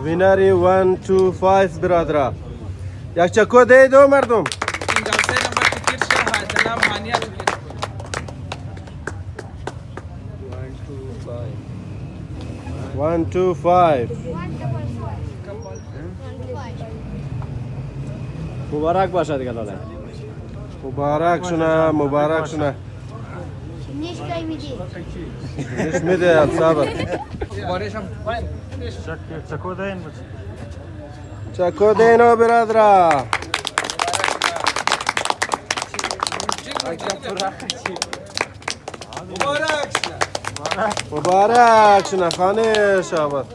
وینری 1 2 5 برادرها. یک چکو ده دو مردم. این جلسه نمبر تکیر شه جناب هانیه تکیر. 1 2 5. مبارک باشد دیگه لاله. مبارک شونه مبارک شونه. نیش کای میدی؟ نیش میده صبر. بارشم پایین. چکو دین چکو دینو برادرها. مبارک شونه خانه شاباد.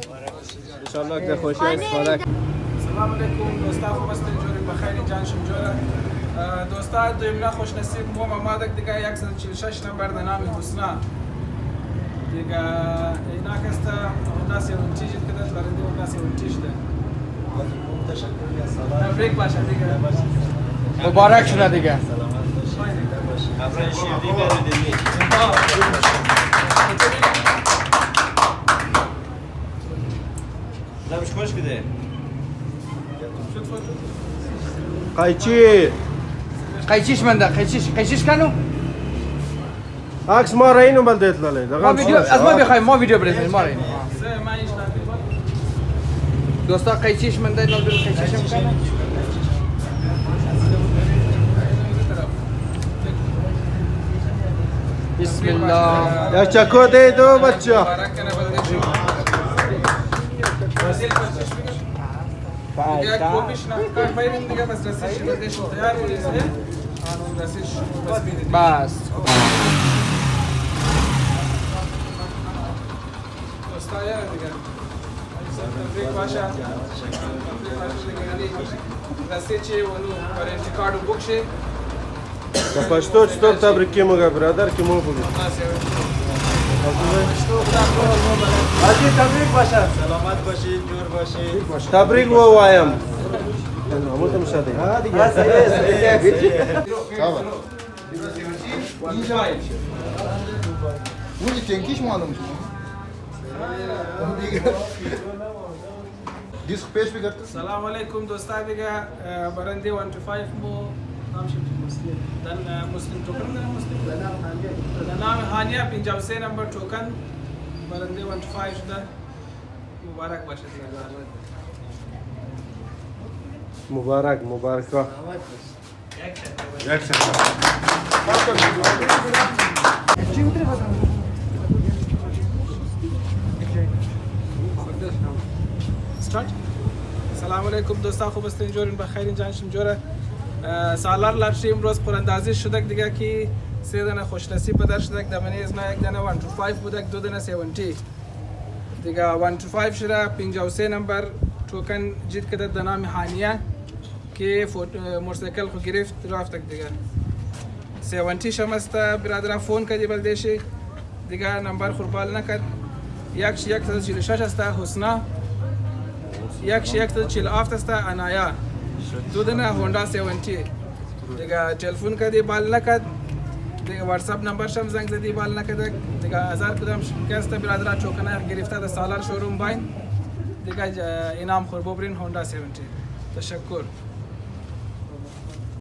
انشالله که خوشی استفاده. سلام علیکم دوستا خوب هستین جوری بخیر جان شم جوره دوستا دویمنا خوش نصیب مو مامادک دیگه 146 نمبر د نام حسنا دیگه اینا کستا اوناس یو چیز کده لرنده اوناس یو چیز ده تشکر یا سلام تبریک باشه دیگه مبارک شونه دیگه ابراهیم شیردی بردی دمش خوش کده قایچی قیچیش منده قیچیش کنو عکس ما را اینو بلدیت لاله. ما ویدیو از ما بخوایم ما ویدیو برسیم ما را اینو دوستا قیچیش منده نال بریم قیچیشم کنه بسم الله یک چکو ده دو بچه. یک کوپیش نکار باید دیگه بس رسیش بدش تیار بودیسه آنون رسیش بس بیدید بس دوستا یاره دیگه تبریک باشه رسی چی ونو برای انتکارد و بکشه با پشتو چطور تبریکی مگه برادر که مو بگید. حاجی تبریک باشه سلامت باشید جور باشید تبریک و وایم. همون شده. ها دیگه. اون تنکیش معلوم شد. دیسک پیش بگرد. سلام علیکم دوستا دیگه برنده 1 to 5 مو نام شد مسلم دن مسلم توکن دن مسلم نام هانیه 53 نمبر توکن برنده 1 to 5 شده مبارک باشه مبارک ها. سلام علیکم دوستا خوب هستین جورین بخیرین جانشم جوره سالار لرشی امروز پراندازی شدک دیگه که 3 دانه خوش نصیب بدر شدک دمنی از ما یک دانه 1 to 5 بودک 2 دانه 70 دیگه 1 to 5 شده 53 نمبر توکن جید کده د نام هانیه که موتورسایکل خو گرفت رفتک دیگه 70 شمست برادر فون کدی بلدشی دیگه نمبر خوربال نکد 146 است حسنا 147 است انایا 2 دانه هوندا 70 دیگه تلفن کدی بال نکد دیگه واتساپ نمبر شم زنگ زدی بال نکد دیگه 1000 کدام شکست برادر چوکنه گرفته د سالار شوروم باین دیگه انعام خور ببرین هوندا 70 تشکر